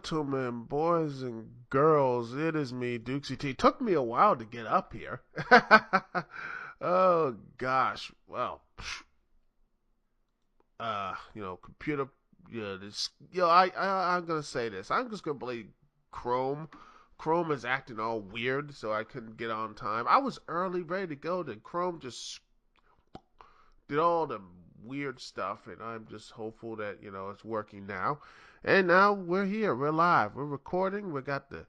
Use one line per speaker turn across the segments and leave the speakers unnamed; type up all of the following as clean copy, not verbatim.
gentlemen, boys and girls, it is me, Dukesy T. Took me a while to get up here. Oh gosh, well, computer, this, I'm gonna say this. I'm just gonna blame Chrome. Chrome is acting all weird, so I couldn't get on time. I was early, ready to go, then Chrome just did all the weird stuff, and I'm just hopeful that it's working now. And now we're here. We're live. We're recording. I got the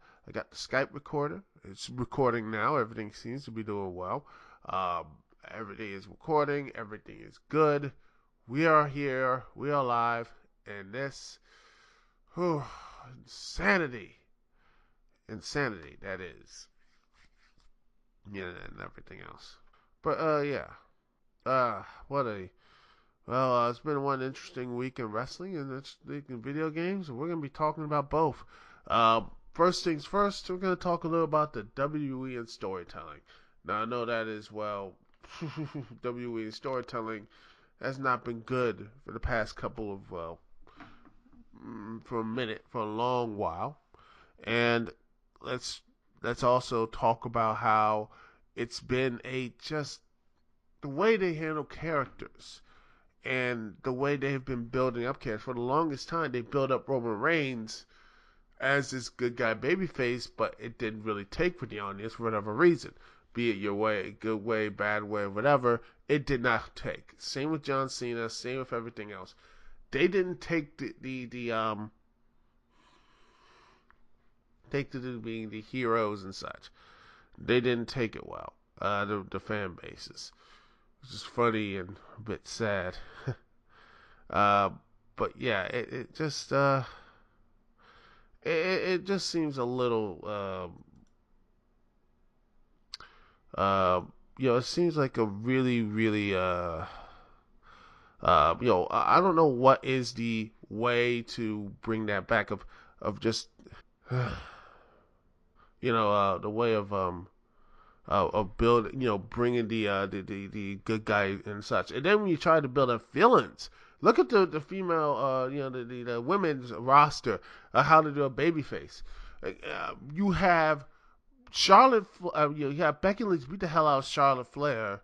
Skype recorder. It's recording now. Everything seems to be doing well. Um, Everything is recording. Everything is good. We are here. We are live, and this, whew, insanity, insanity. That is, and everything else. But yeah. What a it's been one interesting week in wrestling and it's in video games, and we're going to be talking about both. First things first, we're going to talk a little about the WWE and storytelling. Now, I know that is, WWE and storytelling has not been good for the past couple of, for a long while. And let's also talk about how it's been just the way they handle characters and the way they've been building up characters. For the longest time, they built up Roman Reigns as this good guy babyface, but it didn't really take for the audience for whatever reason. Be it your way, good way, bad way, whatever, it did not take. Same with John Cena, same with everything else. They didn't take take to being the heroes and such. They didn't take it well. The fan bases. Which is funny and a bit sad. uh, but yeah, it just seems a little it seems like a really really I don't know what is the way to bring that back of just the way of building, bringing the good guy and such. And then when you try to build up villains, look at the female, the women's roster, how to do a babyface. You have you have Becky Lynch beat the hell out of Charlotte Flair,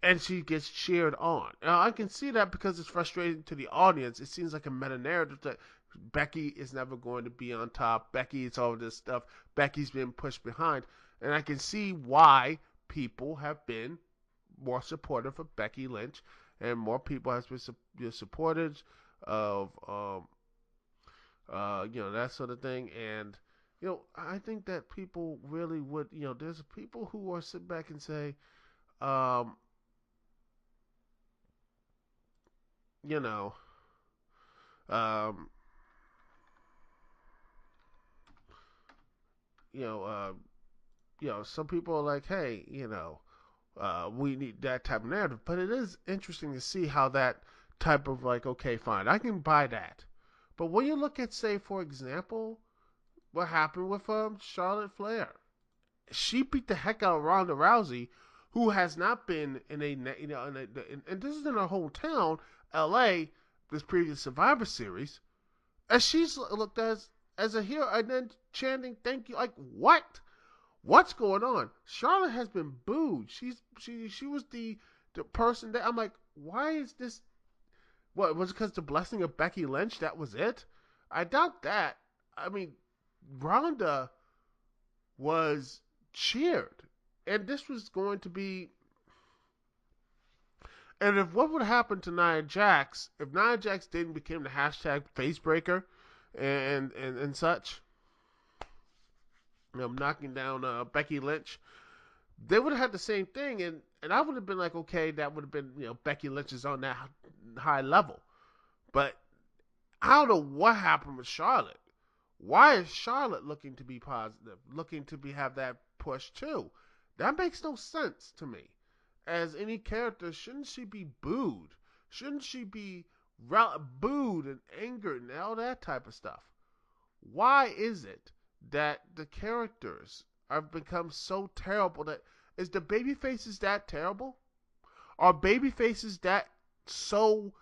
and she gets cheered on. Now I can see that because it's frustrating to the audience. It seems like a meta narrative that Becky is never going to be on top. Becky is all this stuff. Becky's been pushed behind. And I can see why people have been more supportive of Becky Lynch, and more people have been supporters of that sort of thing. And I think that people really would, there's people who are sit back and say, um, you know, um, you know, uh, some people are like, hey, we need that type of narrative. But it is interesting to see how that type of like, okay, fine, I can buy that. But when you look at, say, for example, what happened with Charlotte Flair, she beat the heck out of Ronda Rousey, who has not been in a, and this is in her hometown, L.A., this previous Survivor Series, and she's looked as a hero, and then chanting "Thank you," like what? What's going on? Charlotte has been booed. She was the person that I'm like, why is this? What was it? Because the blessing of Becky Lynch? That was it. I doubt that. I mean, Ronda was cheered, and this was going to be. And if what would happen to Nia Jax if Nia Jax didn't become the hashtag facebreaker and such, knocking down Becky Lynch, they would have had the same thing, and I would have been like, okay, that would have been, Becky Lynch is on that high level. But I don't know what happened with Charlotte. Why is Charlotte looking to be positive, looking to have that push too? That makes no sense to me. As any character, shouldn't she be booed? Shouldn't she be booed and angered and all that type of stuff? Why is it that the characters have become so terrible? That is, the baby faces that terrible? Are baby faces that so,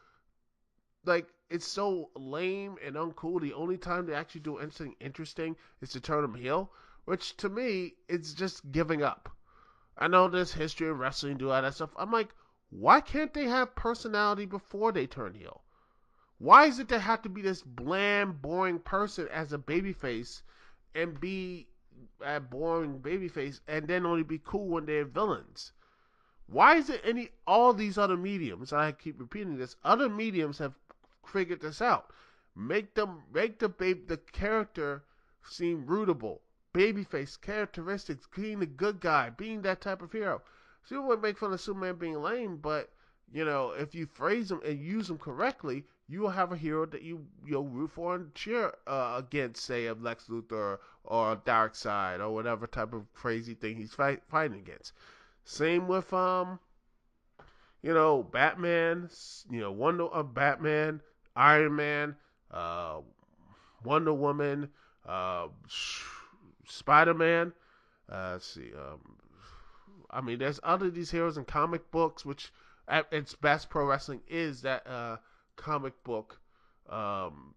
like, it's so lame and uncool. The only time they actually do anything interesting is to turn them heel, which to me it's just giving up. I know there's history of wrestling, do all that stuff. I'm like, why can't they have personality before they turn heel? Why is it they have to be this bland, boring person as a babyface and be a boring babyface and then only be cool when they're villains? Why is it all these other mediums? I keep repeating this. Other mediums have figured this out. Make the character seem rootable, babyface characteristics, being the good guy, being that type of hero. People would make fun of Superman being lame, but if you phrase them and use them correctly, you will have a hero that you'll root for and cheer against, say, of Lex Luthor or Darkseid or whatever type of crazy thing he's fighting against. Same with Batman, Batman, Iron Man, uh, Wonder Woman, uh, Spider Man. Let's see. I mean, there's other these heroes in comic books, which at its best, pro wrestling is that comic book. Um,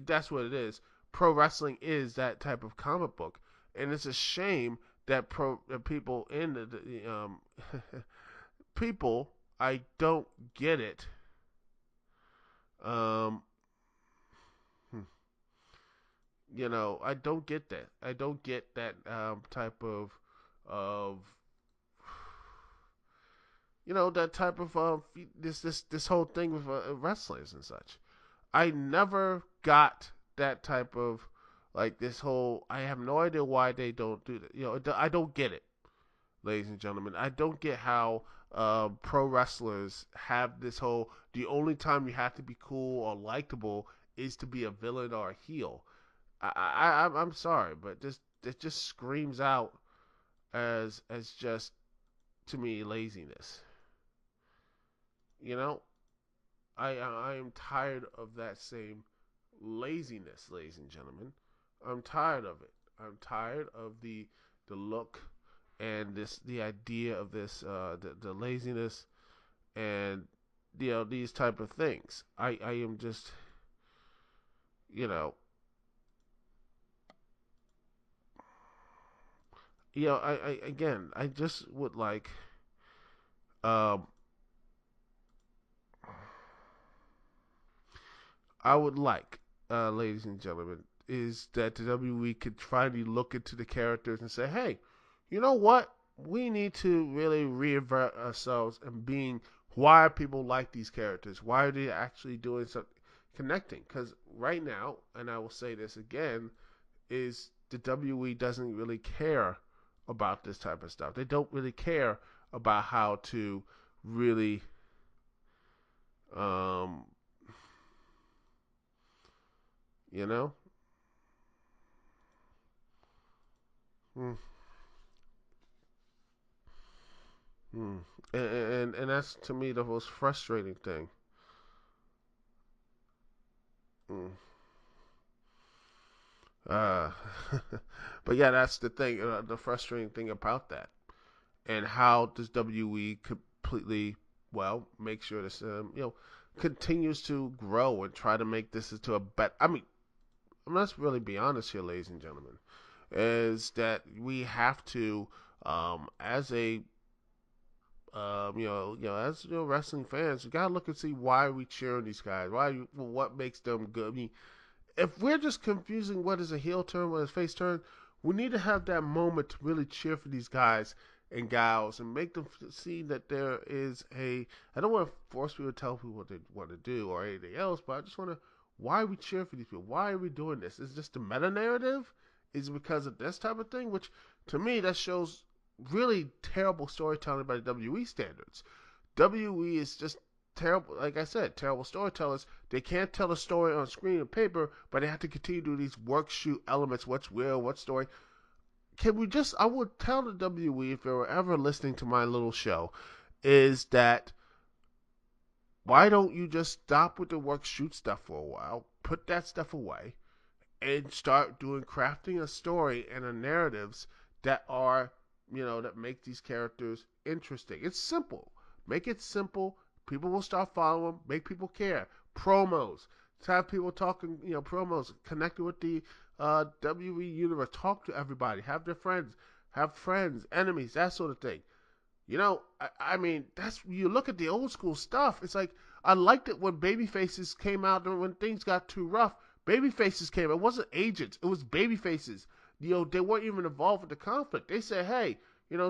that's what it is. Pro wrestling is that type of comic book, and it's a shame that people in the people, I don't get it. Um, hmm, I don't get that. I don't get that type of that type of this whole thing with wrestlers and such. I never got that type of like this whole. I have no idea why they don't do that. I don't get it, ladies and gentlemen. I don't get how pro wrestlers have this whole. The only time you have to be cool or likable is to be a villain or a heel. I'm sorry, but this it just screams out as just to me laziness. You know, I am tired of that same laziness, ladies and gentlemen. I'm tired of it. I'm tired of the look and the idea of this the laziness and these type of things. I am just you know I again I just would like um I would like, ladies and gentlemen, is that the WWE could finally look into the characters and say, hey, you know what? We need to really reinvent ourselves and being why people like these characters. Why are they actually doing something connecting? Because right now, and I will say this again, is the WWE doesn't really care about this type of stuff. They don't really care about how to really um, you know. Hmm. Hmm. And that's to me the most frustrating thing. Mm. Uh, but yeah, that's the thing. The frustrating thing about that, and how does WWE completely make sure this continues to grow and try to make this into a bet. I mean, let's really be honest here, ladies and gentlemen, is that we have to, as a as wrestling fans, you gotta look and see why we cheering these guys. What makes them good? I mean, if we're just confusing what is a heel turn, what is a face turn, we need to have that moment to really cheer for these guys and gals and make them see that there is a. I don't want to force people to tell people what they want to do or anything else, but I just want to. Why are we cheering for these people? Why are we doing this? Is it just the meta narrative? Is it because of this type of thing? Which to me that shows really terrible storytelling by the WWE standards. WWE is just terrible, like I said, terrible storytellers. They can't tell a story on screen or paper, but they have to continue to do these work shoot elements. What's real? What story? Can we just? I would tell the WWE if they were ever listening to my little show, is that why don't you just stop with the work shoot stuff for a while, put that stuff away, and start doing crafting a story and a narratives that are that make these characters interesting. It's simple. Make it simple. People will start following them. Make people care. promos. To have people talking, promos, connected with the WWE universe, talk to everybody, have their friends, enemies, that sort of thing. I mean, that's you look at the old school stuff. It's like I liked it when baby faces came out and when things got too rough. Baby faces came. It wasn't agents. It was baby faces. They weren't even involved with the conflict. They said, "Hey,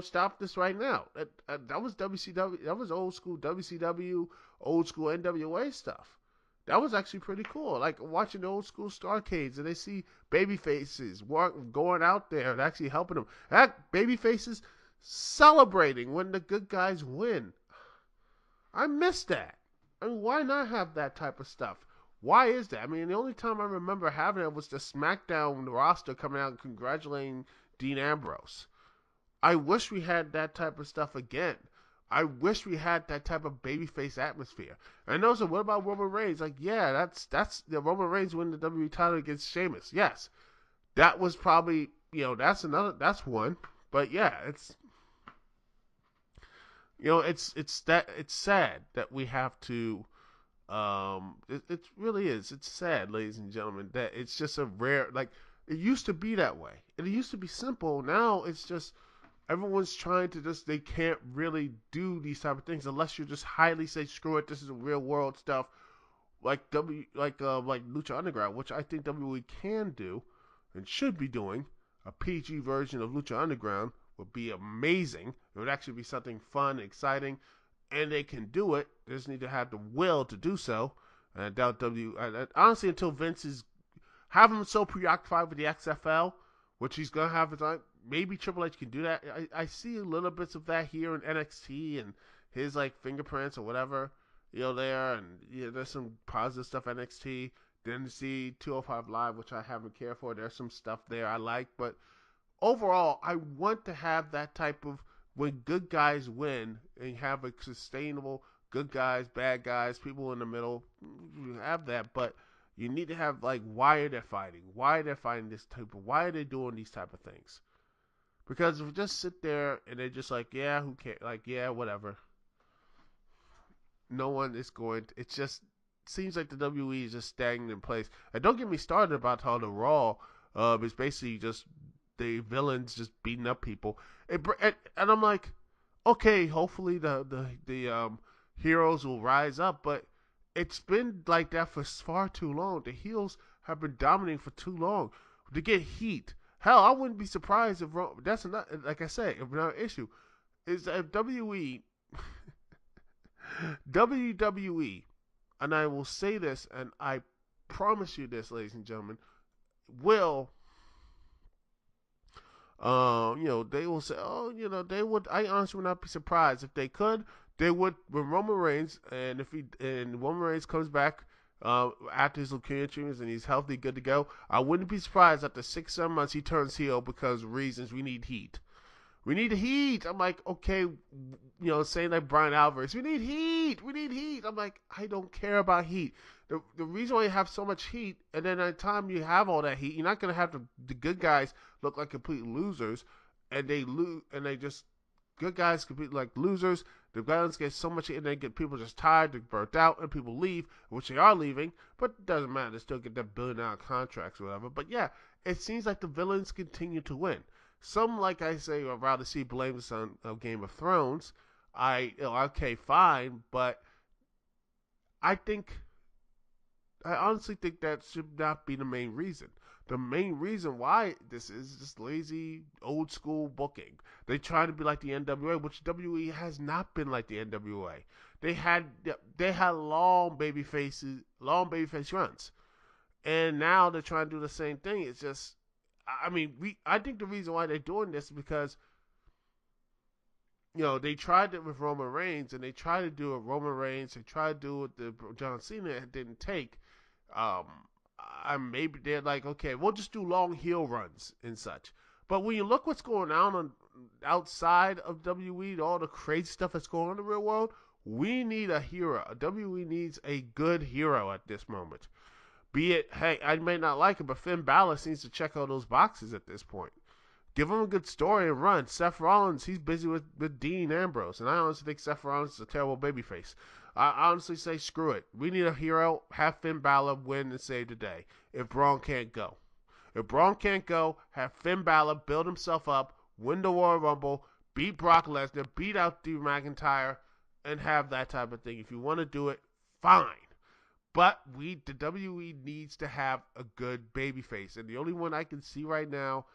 stop this right now." That was WCW. That was old school WCW, old school NWA stuff. That was actually pretty cool. Like watching the old school Starcades and they see baby faces going out there and actually helping them. That baby faces celebrating when the good guys win. I miss that. I mean, why not have that type of stuff? Why is that? I mean, the only time I remember having it was the SmackDown roster coming out and congratulating Dean Ambrose. I wish we had that type of stuff again. I wish we had that type of babyface atmosphere. And also, what about Roman Reigns? Like, yeah, that's the Roman Reigns winning the WWE title against Sheamus. Yes, that was probably that's one. But yeah, it's sad that we have to. It really is. It's sad, ladies and gentlemen, that it's just a rare. Like it used to be that way. It used to be simple. Now it's just everyone's trying to they can't really do these type of things unless you just highly say screw it. This is real world stuff like like Lucha Underground, which I think WWE can do and should be doing. A PG version of Lucha Underground would be amazing. It would actually be something fun, exciting, and they can do it. They just need to have the will to do so. And I doubt honestly, until Vince is have him so preoccupied with the XFL, which he's gonna have his own. Maybe Triple H can do that. I see little bits of that here in NXT and his like fingerprints or whatever, there, and there's some positive stuff NXT. Then see 205 Live, which I haven't cared for. There's some stuff there I like, but overall, I want to have that type of when good guys win and have a sustainable good guys, bad guys, people in the middle. You have that, but you need to have like why are they fighting? Why are they fighting this type of? Why are they doing these type of things? Because if we just sit there and they're just like, yeah, who cares? Like, yeah, whatever. No one is going. It just seems like the WWE is just stagnant in place. And don't get me started about how the Raw is basically just the villains just beating up people. And I'm like, okay, hopefully the heroes will rise up, but it's been like that for far too long. The heels have been dominating for too long to get heat. Hell, I wouldn't be surprised if that's another, like I said, another issue is that WWE, and I will say this, and I promise you this, ladies and gentlemen, will they will say, oh, they would. I honestly would not be surprised if they could. They would when Roman Reigns, and if Roman Reigns comes back after his leukemia treatments and he's healthy, good to go. I wouldn't be surprised after 6-7 months he turns heel because reasons we need heat. We need heat. I'm like, okay, saying like Brian Alvarez, we need heat. We need heat. I'm like, I don't care about heat. The reason why you have so much heat, and then at the time you have all that heat, you're not gonna have the good guys look like complete losers, and they lose, and they just good guys compete like losers. The violence get so much heat, and they get people just tired, they're burnt out, and people leave, which they are leaving, but it doesn't matter. They still get their $1 billion contracts or whatever. But yeah, it seems like the villains continue to win. Some, like I say, would rather see blame this on Game of Thrones. Okay, fine, but I honestly think that should not be the main reason. The main reason why this is just lazy, old school booking. They try to be like the NWA, which WWE has not been like the NWA. They had long babyface runs, and now they're trying to do the same thing. It's just I mean, I think the reason why they're doing this is because they tried it with Roman Reigns, and they tried to do it Roman Reigns. They tried to do it with John Cena. It didn't take. Um, maybe they're like, okay, we'll just do long heel runs and such. But when you look what's going on outside of WWE, all the crazy stuff that's going on in the real world, we need a hero. WWE needs a good hero at this moment. Be it, hey, I may not like it, but Finn Balor needs to check all those boxes at this point. Give him a good story and run. Seth Rollins, he's busy with Dean Ambrose, and I honestly think Seth Rollins is a terrible babyface. I honestly say screw it. We need a hero. Have Finn Balor win and save the day. If Braun can't go. If Braun can't go, have Finn Balor build himself up, win the Royal Rumble, beat Brock Lesnar, beat out Drew McIntyre, and have that type of thing. If you want to do it, fine. But the WWE needs to have a good babyface. And the only one I can see right now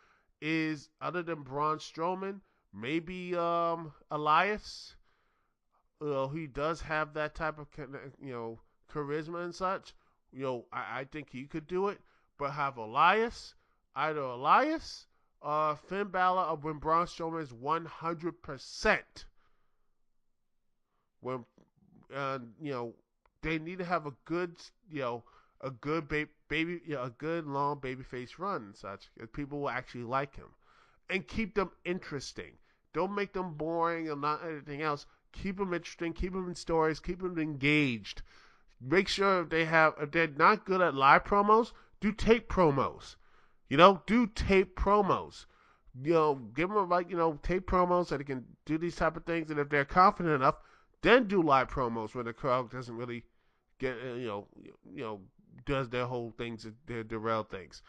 is, other than Braun Strowman, maybe Elias. He does have that type of charisma and such. I think he could do it. But have either Elias or Finn Balor, or when Braun Strowman is 100%. When they need to have a good a good a good long babyface run and such. People will actually like him, and keep them interesting. Don't make them boring and not anything else. Keep them interesting. Keep them in stories. Keep them engaged. Make sure if they're not good at live promos, do tape promos. Do tape promos. Give them tape promos so they can do these type of things. And if they're confident enough, then do live promos when the crowd doesn't really get does their whole things, their derail things.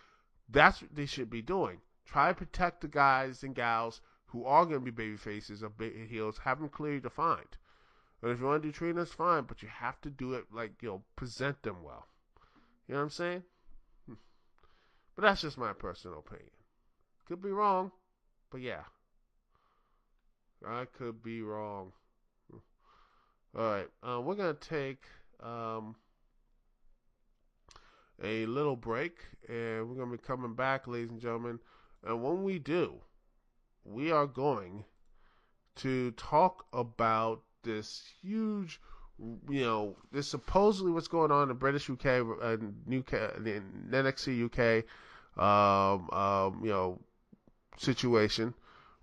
That's what they should be doing. Try to protect the guys and gals who are going to be baby faces or heels. Have them clearly defined. And if you want to do trainers, fine, but you have to do it present them well. You know what I'm saying? But that's just my personal opinion. Could be wrong, but yeah. I could be wrong. Alright, we're going to take a little break, and we're going to be coming back, ladies and gentlemen. And when we do, we are going to talk about this huge, this supposedly what's going on in the British UK, in NXT UK, situation,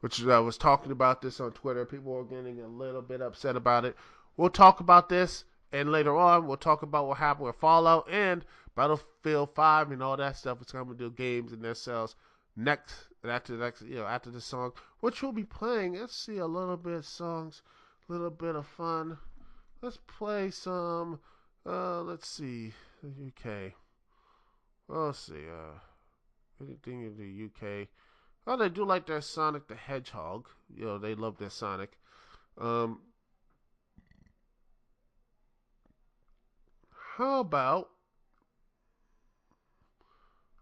which I was talking about this on Twitter. People were getting a little bit upset about it. We'll talk about this, and later on, we'll talk about what happened with Fallout and Battlefield 5 and all that stuff. It's going to do games and their sales after the song, which we'll be playing. Let's see a little bit of songs, a little bit of fun. Let's play some. Let's see, the UK. Let's see. Anything in the UK? Oh, they do like their Sonic the Hedgehog. They love their Sonic. How about?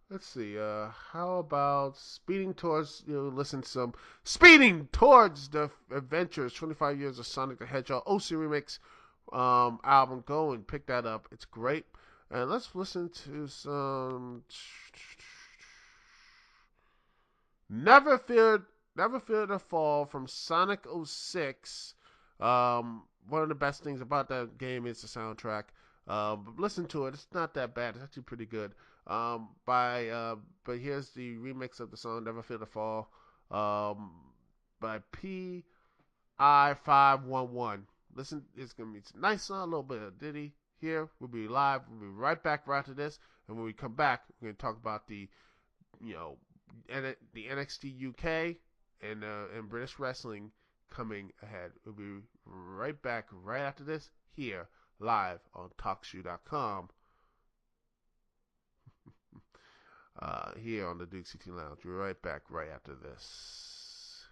Let's see. How about Speeding Towards? Listen to some Speeding Towards the Adventures. 25 Years of Sonic the Hedgehog OC remix album. Go and pick that up. It's great. And let's listen to some. Never Fear the Fall from Sonic 06. One of the best things about that game is the soundtrack. But listen to it. It's not that bad. It's actually pretty good. But here's the remix of the song Never Fear the Fall by PI511. Listen, it's going to be a nice song, a little bit of Diddy here. We'll be live. We'll be right back right after this. And when we come back, we're going to talk about the NXT UK and British Wrestling coming ahead. We'll be right back right after this here live on TalkShoe.com. Here on the Dukect Lounge. We're right back right after this.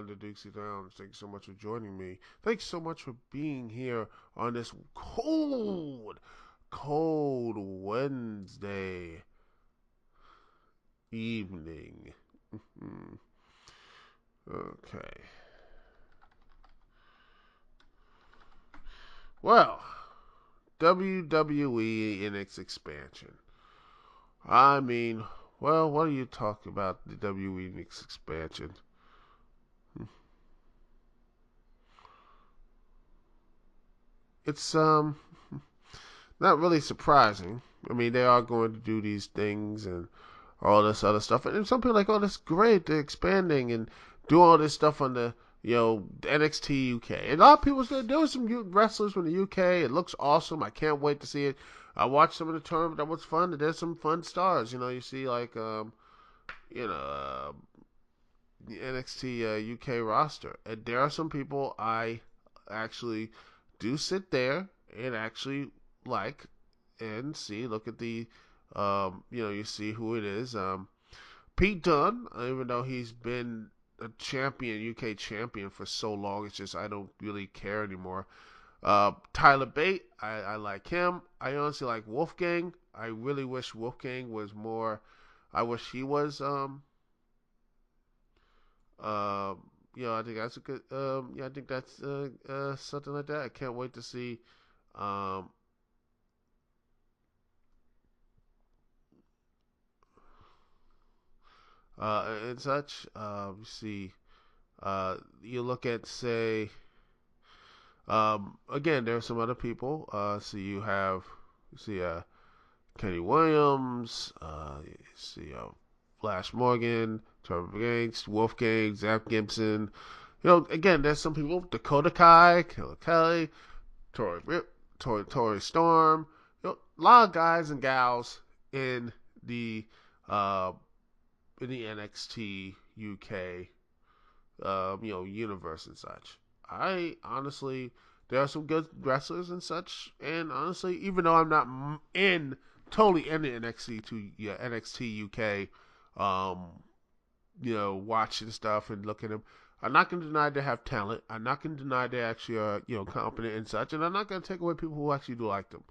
everyone to Dukect Lounge. Thanks so much for joining me. Thanks so much for being here on this cold Wednesday evening. Okay. Well, WWE NXT expansion. I mean, well, what are you talking about the WWE NXT expansion? It's not really surprising. I mean, they are going to do these things and all this other stuff. And some people are like, oh, that's great. They're expanding and doing all this stuff on the, NXT UK. And a lot of people said there was some wrestlers from the UK. It looks awesome. I can't wait to see it. I watched some of the tournament. That was fun. And there's some fun stars. You see like, you know, uh, the NXT UK roster. And there are some people I actually do sit there and actually like and see. Look at the, you see who it is. Pete Dunne, even though he's been a champion, UK champion for so long, it's just I don't really care anymore. Tyler Bate, I like him. I honestly like Wolfgang. I really wish Wolfgang was more. I wish he was. Uh, I think that's a good. I think that's something like that. I can't wait to see. Um, and such. You see, you look at say, again, there are some other people. So you see, Kenny Williams. You see, Flash Morgan, Trevor Gates, Wolfgang, Zach Gibson. Again, there's some people. Dakota Kai, Killer Kelly, Tori Rip, Tori Storm. A lot of guys and gals in the uh, NXT UK universe and such. I honestly, there are some good wrestlers and such, and honestly, even though I'm not totally in the NXT UK, watching stuff and looking at them. I'm not going to deny they have talent. I'm not going to deny they actually are, competent and such, and I'm not going to take away people who actually do like them.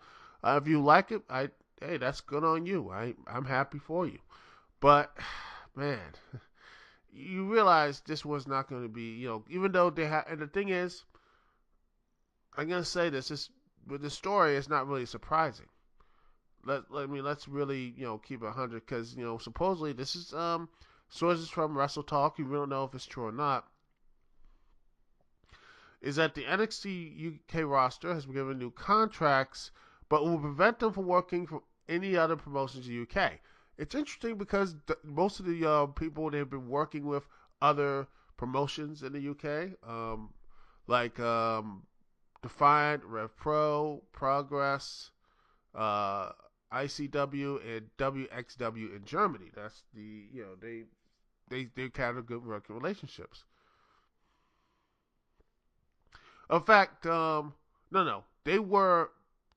If you like it, hey, that's good on you. I'm happy for you. But man, you realize this was not going to be, even though they have. And the thing is, I'm going to say this: with the story, it's not really surprising. Let's really, keep it 100 because supposedly this is sources from Wrestle Talk. You don't know if it's true or not. Is that the NXT UK roster has been given new contracts, but will prevent them from working for any other promotions in the UK. It's interesting because most of the people they've been working with other promotions in the UK, like Defiant, Rev Pro, Progress, uh, ICW, and WXW in Germany. That's the they kind of good working relationships. In fact, no,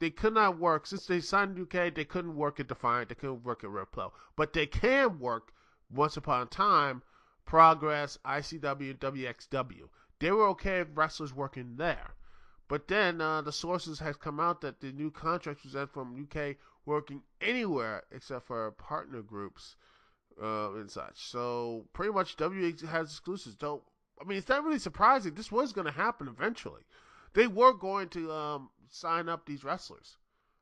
they could not work since they signed UK. They couldn't work at Defiant. They couldn't work at Red Pro, but they can work once upon a time. Progress, ICW, and WXW. They were okay with wrestlers working there, but then the sources has come out that the new contracts was that from UK working anywhere except for partner groups and such. So pretty much W has exclusives. So I mean, it's not really surprising. This was going to happen eventually. They were going to sign up these wrestlers.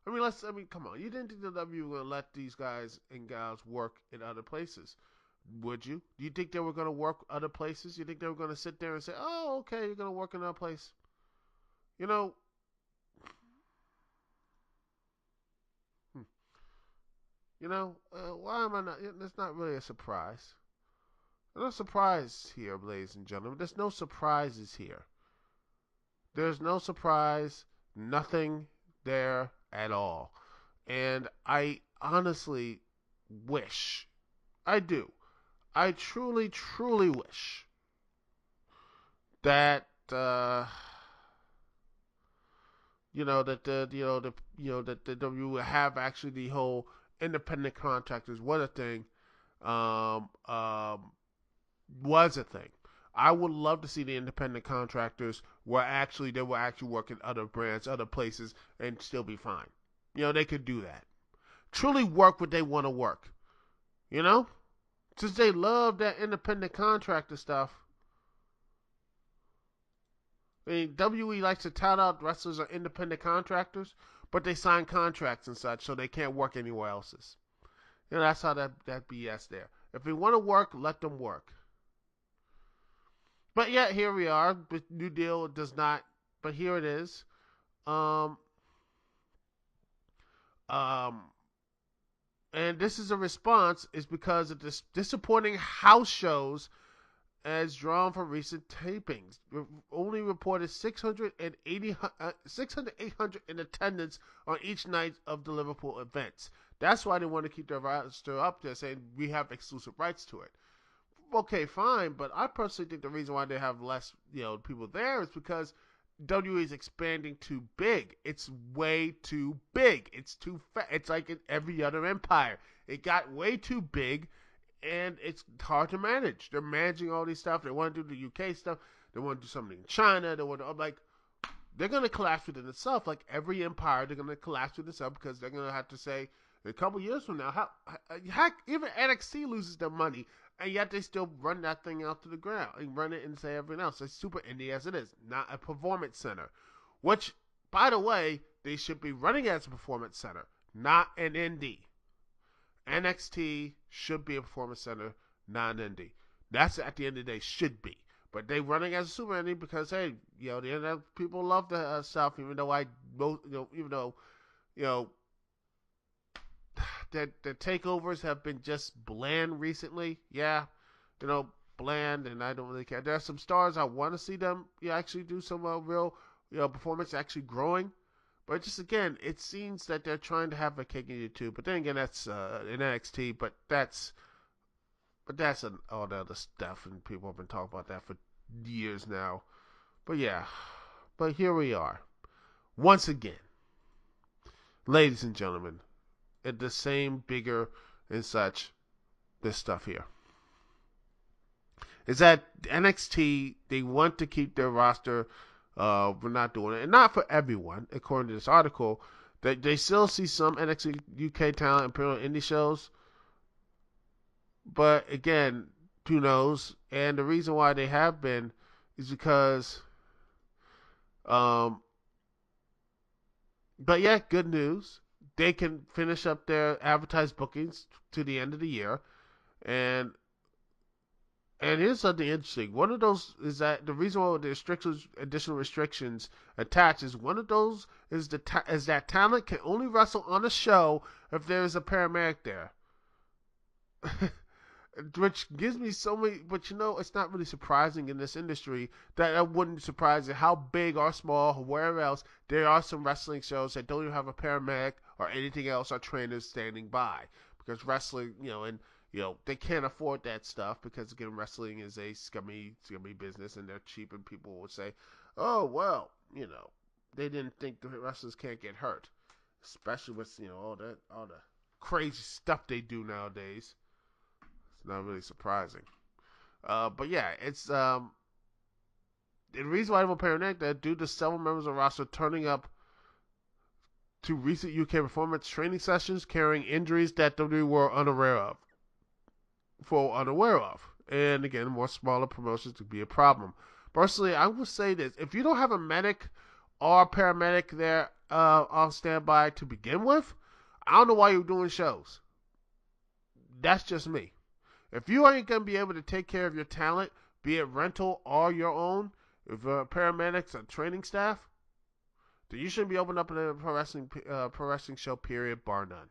Come on. You didn't think the W were going to let these guys and gals work in other places, would you? Do you think they were going to work other places? You think they were going to sit there and say, "Oh, okay, you're going to work in another place"? You know, hmm, why am I not? It's not really a surprise. No surprise here, ladies and gentlemen. There's no surprises here. There's no surprise, nothing there at all. And I honestly wish, I do, I truly, truly wish that, that the W would have actually the whole independent contractors. What a thing. Um, um, was a thing. I would love to see the independent contractors where actually they will actually work in other brands, other places, and still be fine. They could do that. Truly work what they want to work. You know, since they love that independent contractor stuff. I mean, WWE likes to tout out wrestlers are independent contractors, but they sign contracts and such, so they can't work anywhere else's. That's how that BS there. If they want to work, let them work. But yet here we are. The New Deal does not. But here it is. Um, um, and this is a response is because of this disappointing house shows as drawn from recent tapings. Only reported 800 in attendance on each night of the Liverpool events. That's why they want to keep their roster up there, saying we have exclusive rights to it. Okay, fine, but I personally think the reason why they have less, people there is because WWE is expanding too big. It's way too big. It's too fat. It's like in every other empire. It got way too big, and it's hard to manage. They're managing all these stuff. They want to do the UK stuff. They want to do something in China. They want to, I'm like, they're going to collapse within itself. Like every empire, they're going to collapse within itself because they're going to have to say, a couple years from now, heck, even NXT loses their money, and yet they still run that thing out to the ground and run it and say everything else. It's super indie as it is, not a performance center. Which, by the way, they should be running as a performance center, not an indie. NXT should be a performance center, not an indie. That's at the end of the day should be. But they running as a super indie because hey, the internet people love the stuff. Even though you know that the takeovers have been just bland recently. Yeah, bland, and I don't really care. There are some stars I want to see them actually do some real performance, actually growing. But just again, it seems that they're trying to have a cake and eat it too. But then again, that's in NXT. But that's all the other stuff, and people have been talking about that for years now. But yeah, but here we are once again, ladies and gentlemen, at the same bigger and such this stuff here is that NXT they want to keep their roster. We're not doing it, and not for everyone, according to this article. They still see some NXT UK talent and appear on indie shows, but again, who knows? And the reason why they have been is because, um, but yeah, good news. They can finish up their advertised bookings to the end of the year, and here's something interesting. One of those is that the reason why the additional restrictions attached is one of those is is that talent can only wrestle on a show if there is a paramedic there. Which gives me so many, but it's not really surprising in this industry that wouldn't surprise you how big or small or wherever else there are some wrestling shows that don't even have a paramedic or anything else or trainers standing by because wrestling, and they can't afford that stuff because again wrestling is a scummy business and they're cheap and people would say, oh well, they didn't think the wrestlers can't get hurt, especially with all the crazy stuff they do nowadays. It's not really surprising. But yeah, it's the reason why I'm apparent that due to several members of the roster turning up to recent UK performance training sessions carrying injuries that WWE were unaware of. And again, more smaller promotions could be a problem. Personally, I would say this: if you don't have a medic or a paramedic there on standby to begin with, I don't know why you're doing shows. That's just me. If you ain't going to be able to take care of your talent, be it rental or your own, if paramedics or training staff, then you shouldn't be opening up a pro wrestling show, period, bar none.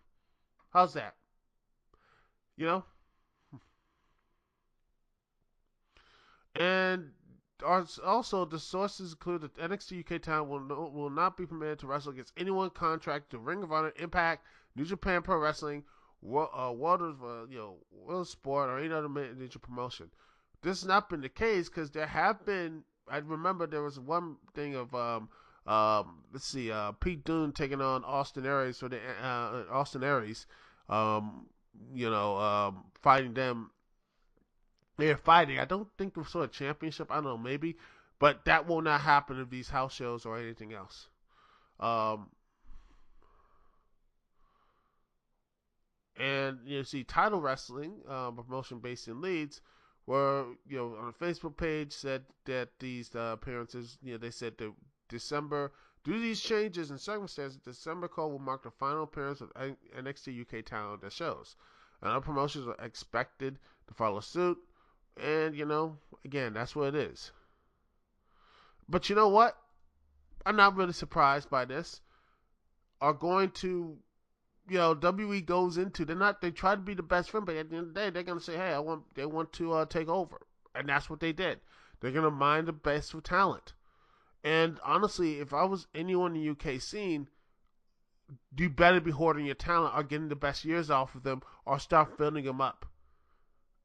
How's that? You know? And also, the sources include that NXT UK talent will not be permitted to wrestle against anyone contracted to Ring of Honor, Impact, New Japan Pro Wrestling, World of World Sport, or any other major promotion. This has not been the case because there have been. I remember there was one thing of let's see, Pete Dunne taking on Austin Aries for the Austin Aries, fighting them They're fighting. I don't think we saw a championship. I don't know, maybe, but that will not happen in these house shows or anything else. Um, and you see, Title Wrestling, a promotion based in Leeds, were on a Facebook page said that these appearances, they said that December, due to these changes and circumstances, December call will mark the final appearance of NXT UK talent at shows. And other promotions are expected to follow suit. And again, that's what it is. But you know what? I'm not really surprised by this. Are going to WWE goes into they try to be the best friend, but at the end of the day, they're gonna say, hey, they want to take over, and that's what they did. They're gonna mine the best for talent. And honestly, if I was anyone in the UK scene, you better be hoarding your talent or getting the best years off of them, or start filling them up.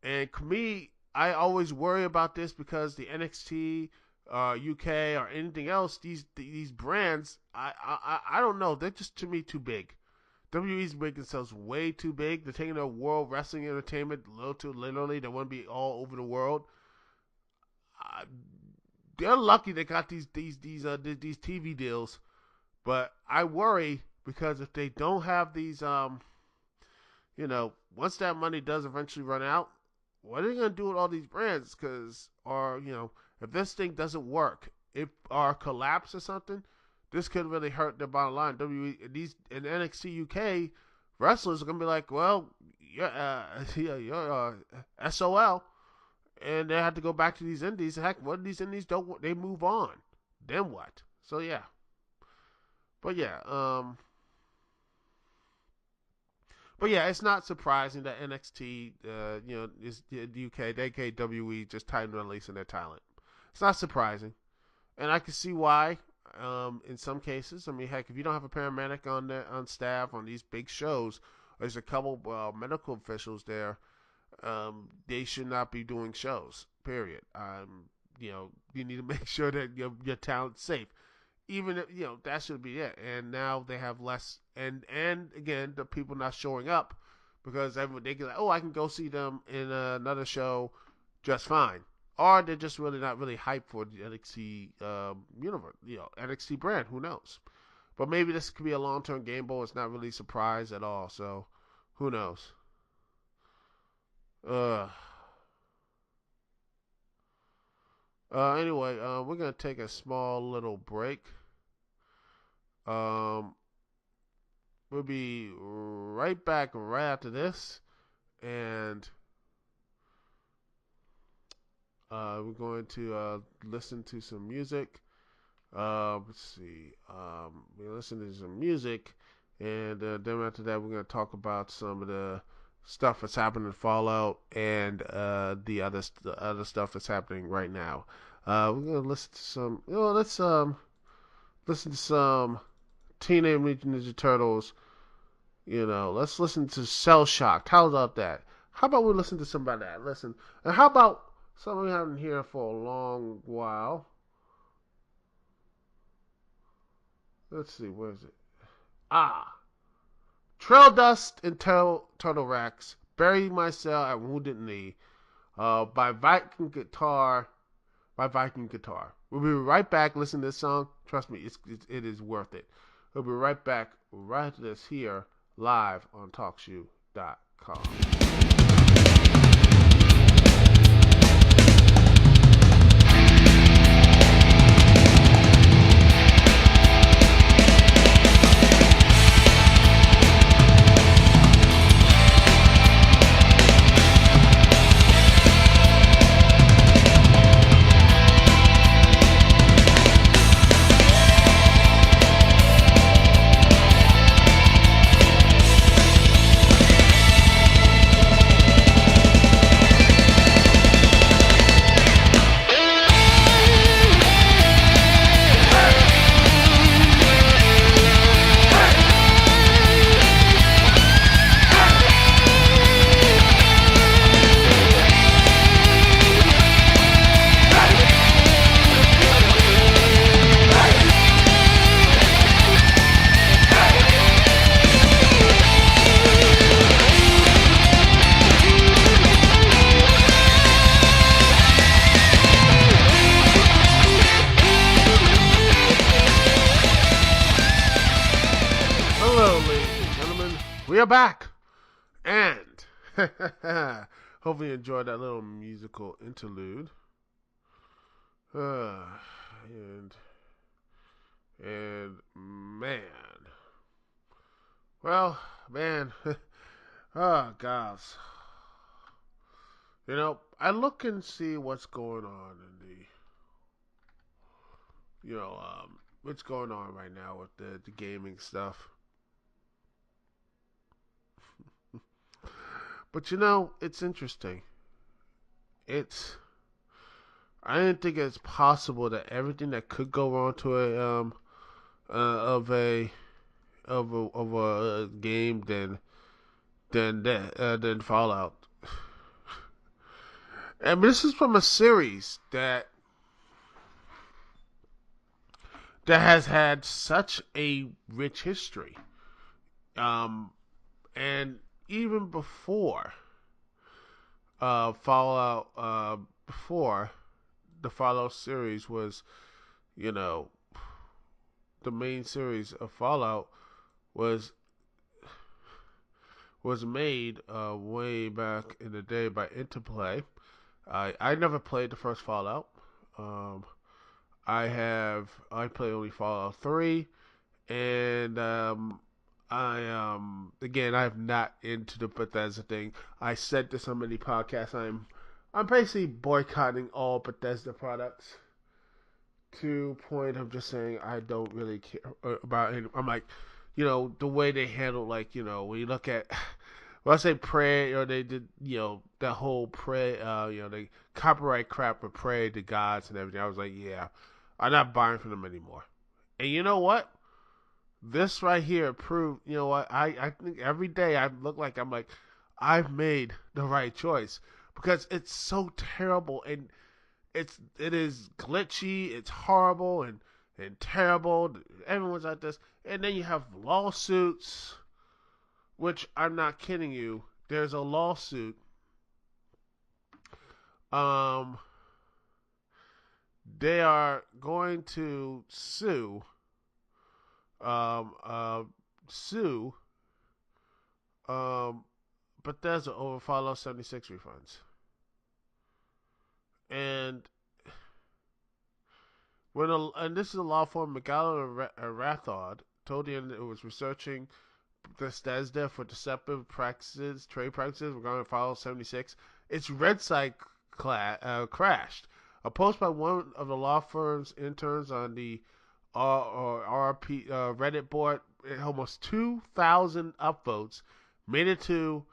And for me, I always worry about this because the NXT UK or anything else, these brands, I don't know, they're just to me too big. WWE's making themselves way too big. They're taking their world wrestling entertainment a little too literally. They want to be all over the world. Uh, they're lucky they got these TV deals, but I worry because if they don't have these, once that money does eventually run out, what are they gonna do with all these brands? If this thing doesn't work, or collapse or something, this could really hurt their bottom line. These in NXT UK wrestlers are gonna be like, well, you're SOL, and they have to go back to these indies. Heck, what if these indies don't? They move on. Then what? So yeah, but yeah, it's not surprising that NXT, is the UK, aka WWE, just tightened releasing their talent. It's not surprising, and I can see why. In some cases, I mean, heck, if you don't have a paramedic on staff on these big shows, there's a couple medical officials there. They should not be doing shows. Period. You need to make sure that your talent's safe. Even if, that should be it. And now they have less, and again, the people not showing up because they can I can go see them in another show just fine. Or they're just really not really hyped for the NXT universe, NXT brand. Who knows? But maybe this could be a long-term game ball. It's not really a surprise at all. So, who knows? Anyway, we're gonna take a small little break. Um, we'll be right back right after this, and we're going to listen to some music. Let's see. We listen to some music, and then after that, we're going to talk about some of the stuff that's happening in Fallout and the other stuff that's happening right now. We're going to listen to some. Let's listen to some Teenage Mutant Ninja Turtles. Let's listen to Cell Shocked. How about that? How about we listen to some of that? Listen, and how about something we haven't heard for a long while? Let's see, where is it? Trail Dust and Turtle Racks. Bury Myself at Wounded Knee. By Viking Guitar. We'll be right back. Listen to this song. Trust me, it is worth it. We'll be right back right after this here live on TalkShoe.com. are back, and hopefully you enjoyed that little musical interlude. Uh, and man, well, man, oh gosh, I look and see what's going on in what's going on right now with the gaming stuff. But it's interesting. It's I didn't think it's possible that everything that could go wrong to a of a game than Fallout. And this is from a series that has had such a rich history. Um, and even before Fallout, before the Fallout series was, you know, the main series of Fallout was was made way back in the day by Interplay. I never played the first Fallout. Um, I play only Fallout 3, and again, I'm not into the Bethesda thing. I said this on many podcasts. I'm basically boycotting all Bethesda products to the point of just saying I don't really care about it. I'm like, the way they handle, like, when you look at when I say Prey, or they did, that whole Prey, they copyright crap with Prey to gods and everything. I was like, yeah, I'm not buying from them anymore. And you know what? This right here proved, you know what? I think every day I look like I'm like, I've made the right choice because it's so terrible, and it is glitchy, it's horrible and terrible. Everyone's like this, and then you have lawsuits, which I'm not kidding you. There's a lawsuit. Um, they are going to um, uh, sue, um, Bethesda over Fallout 76 refunds. And and this is a law firm, McGowan Rathod, told the it was researching Bethesda for deceptive practices, trade practices regarding Fallout 76. Its website crashed. A post by one of the law firm's interns on the RP Reddit board, almost 2,000 upvotes, made it to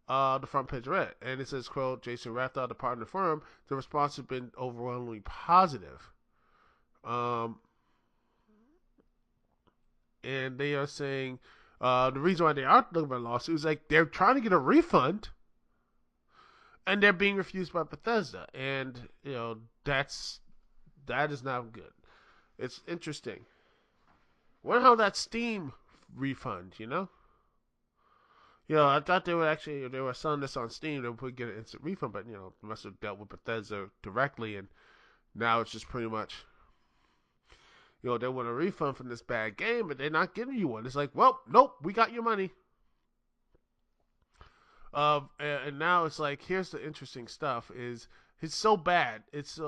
the front page of Reddit. And it says, quote, Jason Rathod, the partner firm, the response has been overwhelmingly positive. Um, and they are saying the reason why they aren't looking at a lawsuit is like they're trying to get a refund, and they're being refused by Bethesda, and that is not good. It's interesting. Wonder how that Steam refund, I thought they were selling this on Steam. They would get an instant refund, but they must have dealt with Bethesda directly, and now it's just pretty much, they want a refund from this bad game, but they're not giving you one. It's like, well, nope, we got your money. And now it's like, here's the interesting stuff: is it's so bad. It's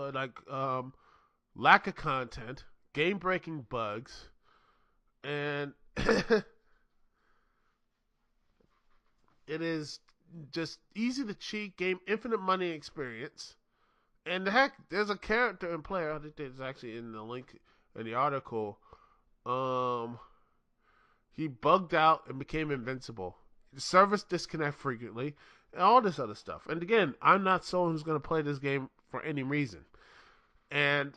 lack of content, game breaking bugs, and it is just easy to cheat game, infinite money experience. And the heck, there's a character and player. I think it's actually in the link in the article. Um, he bugged out and became invincible. The service disconnect frequently, and all this other stuff. And again, I'm not someone who's going to play this game for any reason. And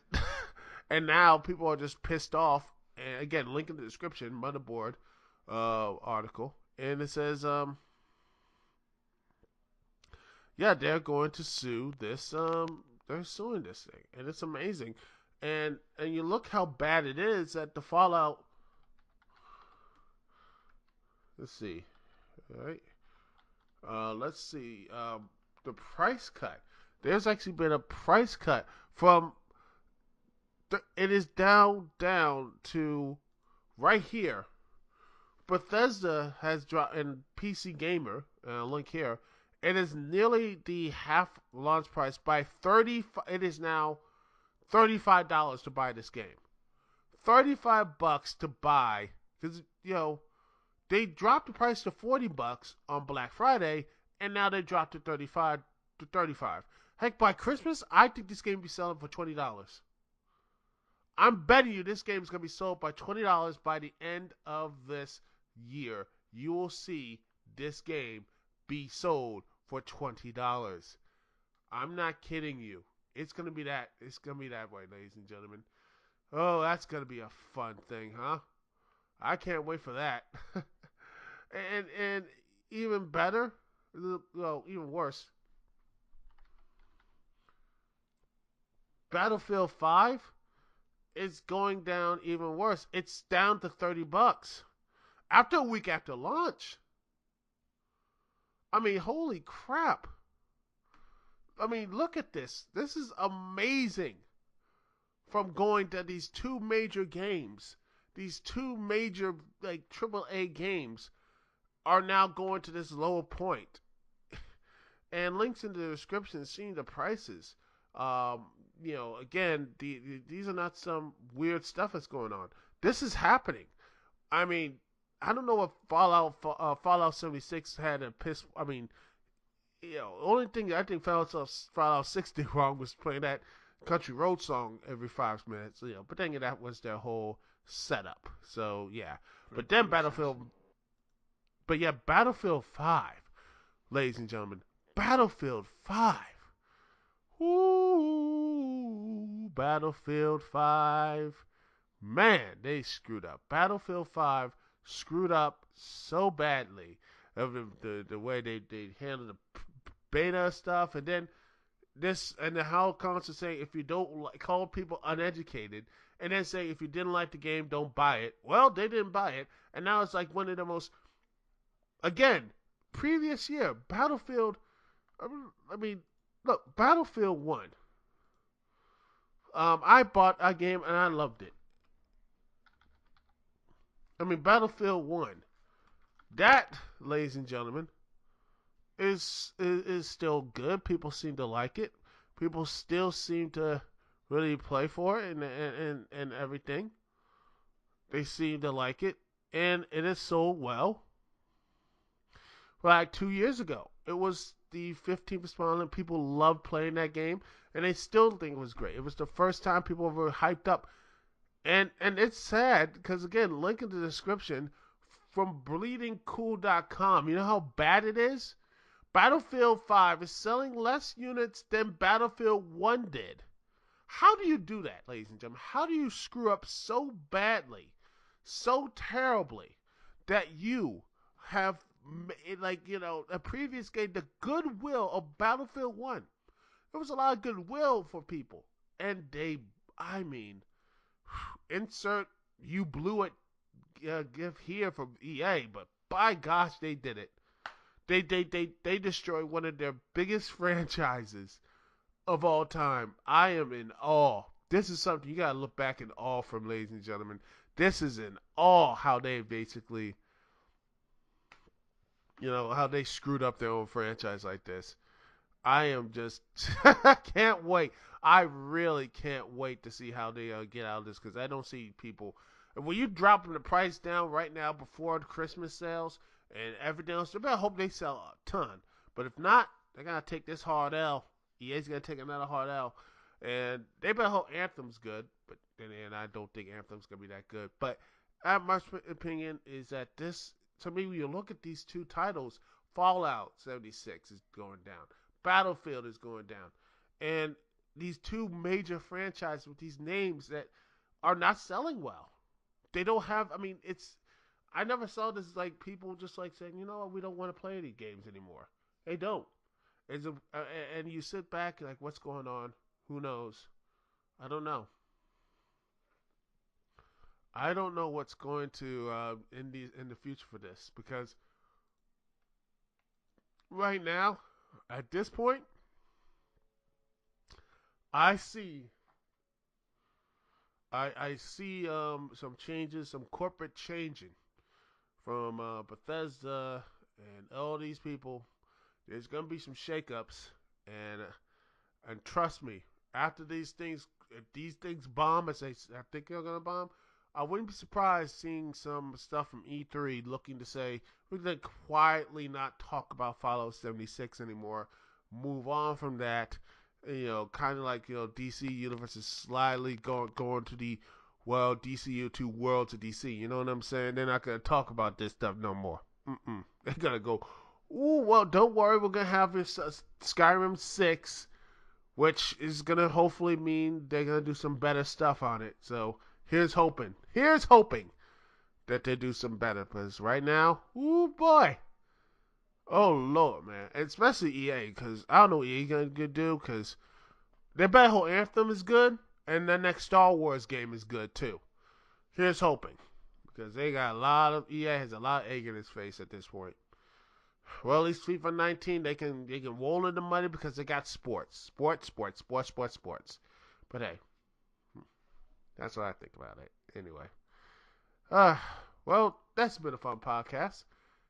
and now people are just pissed off. And again, link in the description, motherboard article, and it says, yeah, they're going to sue this. They're suing this thing, and it's amazing. And you look how bad it is at the Fallout. Let's see. All right. Let's see. The price cut. There's actually been a price cut from. It is down to right here. Bethesda has dropped, and PC gamer, link here, it is nearly the half launch price by 30. It is now $35 to buy this game. $35 to buy because they dropped the price to $40 on Black Friday, and now they dropped to 35 to 35. Heck, by Christmas, I think this game will be selling for $20. I'm betting you this game is going to be sold by $20 by the end of this year. You will see this game be sold for $20. I'm not kidding you. It's going to be that. It's going to be that way, ladies and gentlemen. Oh, that's going to be a fun thing, huh? I can't wait for that. and even better, well, even worse, Battlefield 5 is going down even worse. It's down to $30 after a week after launch. I mean, holy crap. I mean, look at this. This is amazing. From going to these two major games, these two major like AAA games are now going to this lower point. And links in the description seeing the prices. Again, these are not some weird stuff that's going on. This is happening. I mean, I don't know what Fallout 76 had a piss. I mean, the only thing I think Fallout 60 wrong was playing that country road song every 5 minutes. But then that was their whole setup. So yeah, but then Battlefield 5, ladies and gentlemen, Battlefield 5. Ooh, Battlefield 5. Man, they screwed up. Battlefield 5 screwed up so badly of the way they handled the beta stuff, and then how comments say if you don't call people uneducated, and then say if you didn't like the game, don't buy it. Well, they didn't buy it, and now it's like one of the most, again, previous year Battlefield. I mean, look, Battlefield 1. I bought a game and I loved it. I mean, Battlefield 1. That, ladies and gentlemen, is still good. People seem to like it. People still seem to really play for it and everything. They seem to like it. And it is sold well. Like 2 years ago, it was the 15th respondent. People loved playing that game, and they still think it was great. It was the first time people were hyped up, and it's sad because again, link in the description from bleedingcool.com. You know how bad it is. Battlefield 5 is selling less units than Battlefield 1 did. How do you do that, ladies and gentlemen? How do you screw up so badly, so terribly, that you have, a previous game, the goodwill of Battlefield 1. There was a lot of goodwill for people. And they, I mean, insert you blew it give here from EA, but by gosh, they did it. They destroyed one of their biggest franchises of all time. I am in awe. This is something you gotta look back in awe from, ladies and gentlemen. This is in awe how they basically, how they screwed up their own franchise like this. I am just can't wait. I really can't wait to see how they get out of this because I don't see people. When you dropping the price down right now before the Christmas sales and everything else, I better hope they sell a ton. But if not, they're gonna take this hard L. EA's gonna take another hard L, and they better hope Anthem's good. But then I don't think Anthem's gonna be that good. But my opinion is that this, to me, when you look at these two titles, Fallout 76 is going down. Battlefield is going down. And these two major franchises with these names that are not selling well. They don't have, I never saw this like people just like saying, you know what, we don't want to play these games anymore. They don't. And you sit back like, what's going on? Who knows? I don't know. I don't know what's going to in the future for this because right now, at this point, I see some changes, some corporate changing from Bethesda And all these people, there's gonna be some shakeups, and trust me, after these things, if these things bomb, as I think they're gonna bomb, I wouldn't be surprised seeing some stuff from E3 looking to say we're gonna quietly not talk about Fallout 76 anymore, move on from that. Kind of like DC Universe is slightly going to the DCU to World to DC. You know what I'm saying? They're not gonna talk about this stuff no more. They're gonna go. Ooh, well, don't worry. We're gonna have this Skyrim 6, which is gonna hopefully mean they're gonna do some better stuff on it. So here's hoping. Here's hoping that they do some better. Because right now, ooh boy, oh lord, man, and especially EA. Because I don't know what EA gonna do. Because their Battle Anthem is good, and their next Star Wars game is good too. Here's hoping. Because they got a lot of EA has a lot of egg in his face at this point. Well, at least FIFA 19, they can roll in the money because they got sports. But hey, that's what I think about it. Anyway, uh, well, that's been a fun podcast.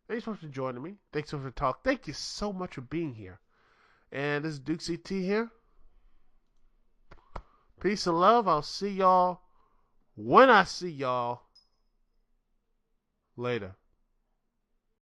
Thanks so much for joining me. Thanks so much for talk. Thank you so much for being here. And this is Dukect here. Peace and love. I'll see y'all when I see y'all later.